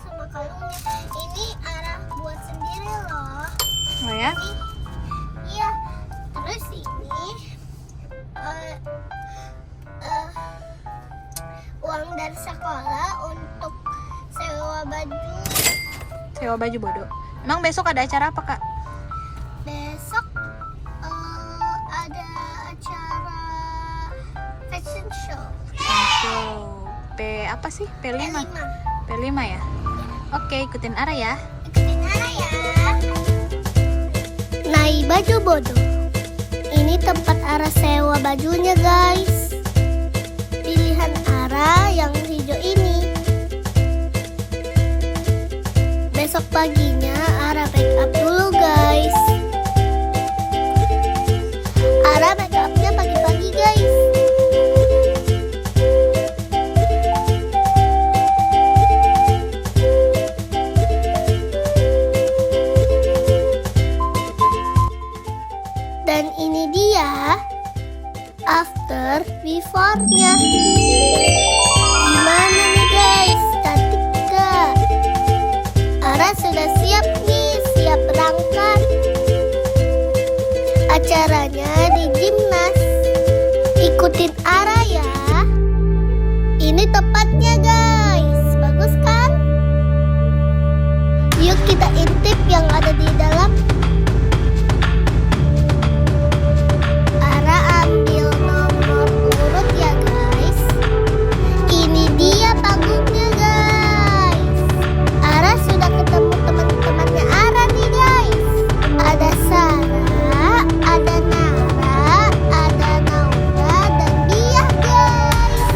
sama kalungnya. Ini Ara buat sendiri loh. Oh ya? Iya. Terus ini uang dari sekolah untuk sewa baju. Sewa baju bodoh. Emang besok ada acara apa, Kak? Besok ada acara fashion show. Show. Apa sih? P5. P5 ya? Oke, ikutin Ara ya. Ikutin Ara ya. Nai baju bodoh. Ini tempat Ara sewa bajunya, guys. Pilihan Ara yang hijau ini. Besok paginya Ara make up dulu, guys. Ara make upnya pagi-pagi, guys. Dan ini dia after before-nya. Gimana nih guys? Cantik gak? Ara sudah siap nih, siap berangkat. Acaranya di Gymnas. Ikutin Ara ya. Ini tempatnya guys. Bagus kan? Yuk kita intip yang ada di dalam. Ambil nomor urut ya guys. Ini dia panggungnya guys. Ara sudah ketemu teman-temannya Ara nih guys. Ada Sarah, ada Nara, ada Naura, dan dia guys.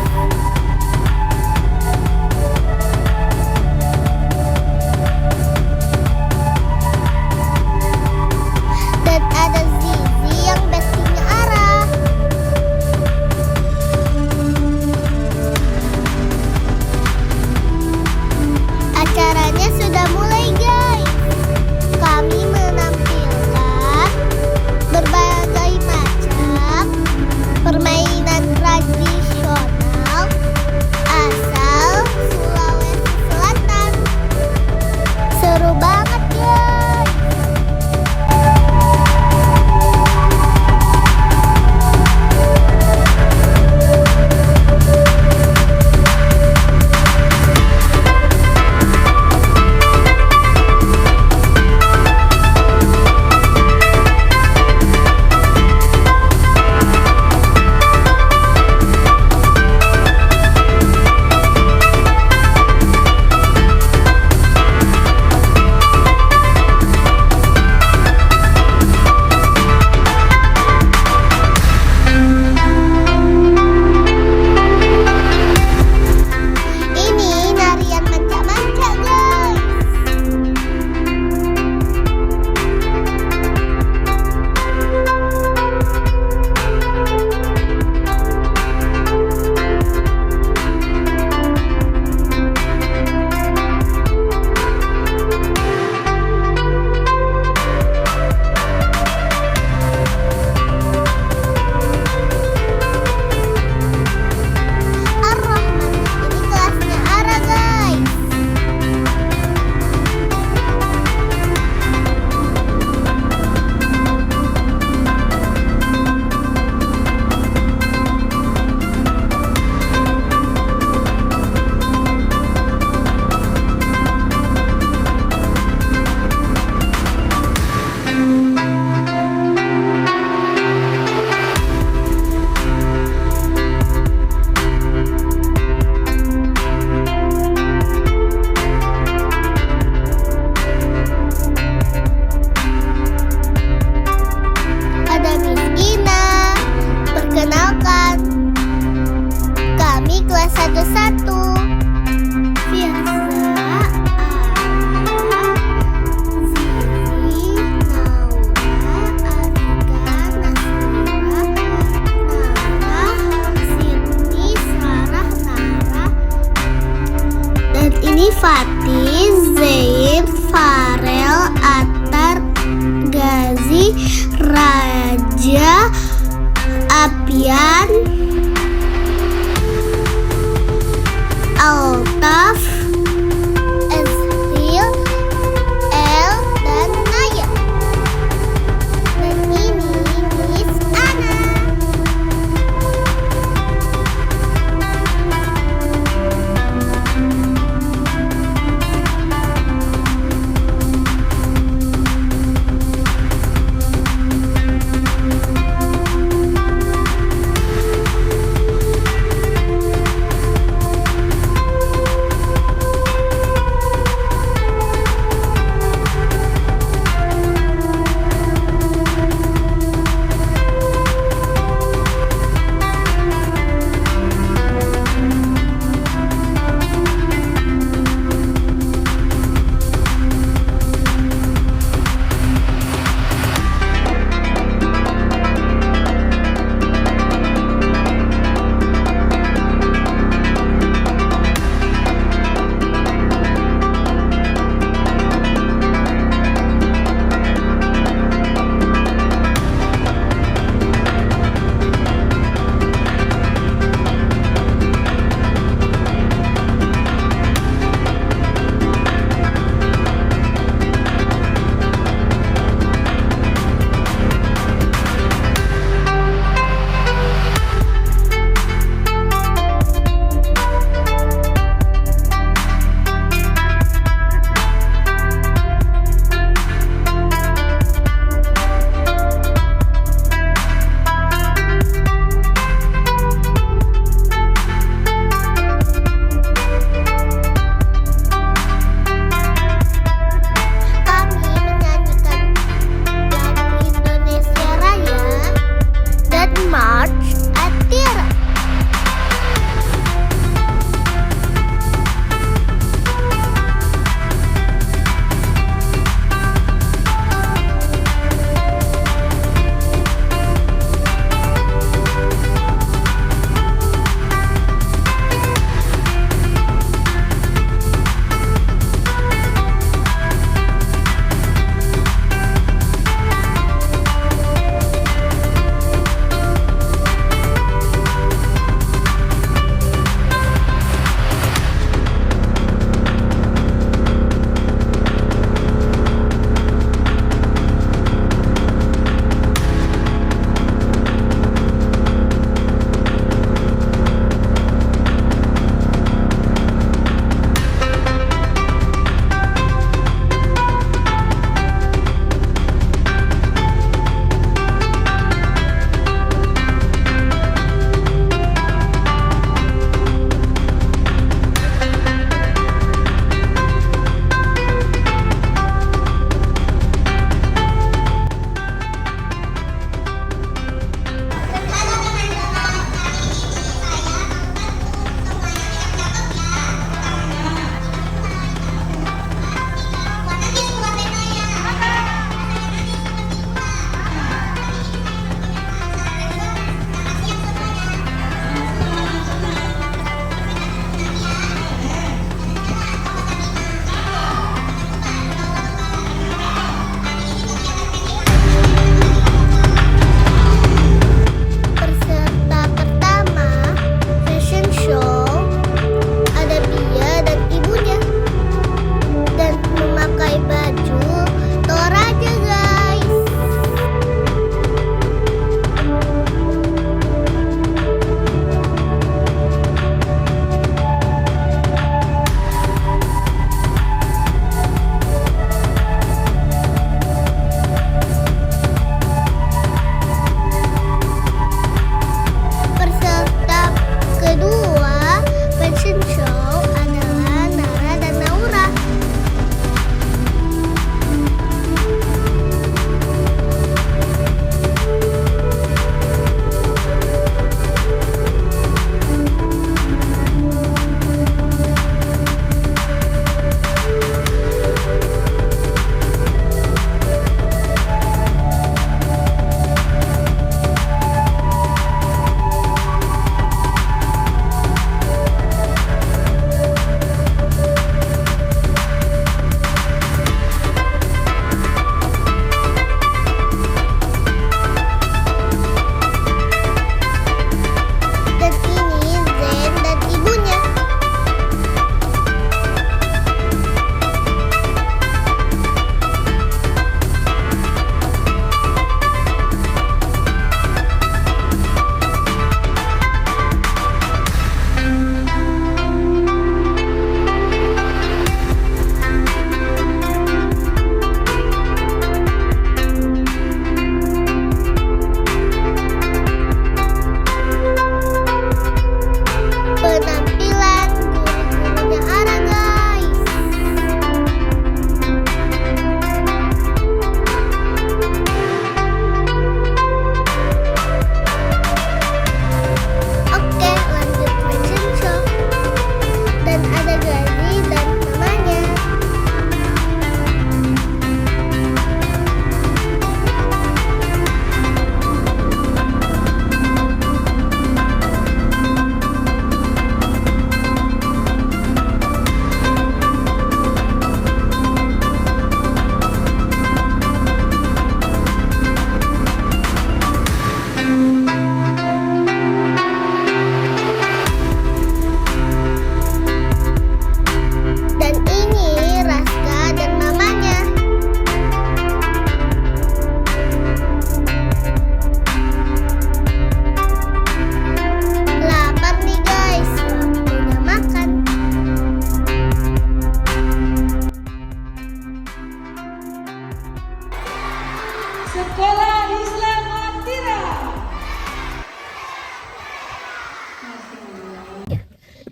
Sekolah Islam Atira.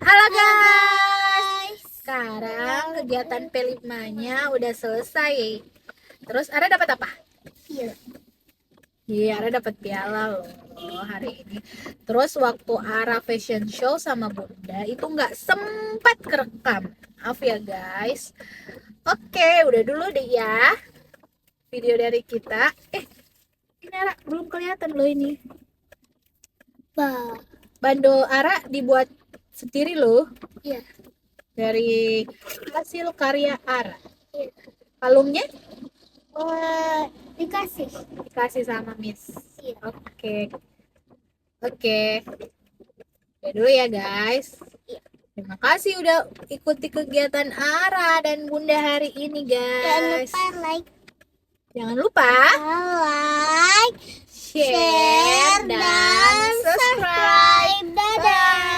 Halo guys. Sekarang kegiatan P5-nya udah selesai. Terus Ara dapat apa? Iya. Iya, Ara dapat piala loh hari ini. Terus waktu Ara fashion show sama Bunda itu nggak sempat kerekam. Maaf ya guys. Oke, udah dulu deh ya video dari kita. Ini Ara belum kelihatan loh ini. Bandul Ara dibuat sendiri loh. Iya. Dari hasil karya Ara. Iya. Kalungnya Dikasih sama Miss. Iya. Oke. Udah dulu ya guys. Iya. Terima kasih udah ikuti kegiatan Ara dan Bunda hari ini guys. Jangan lupa like, share dan subscribe. Dadah.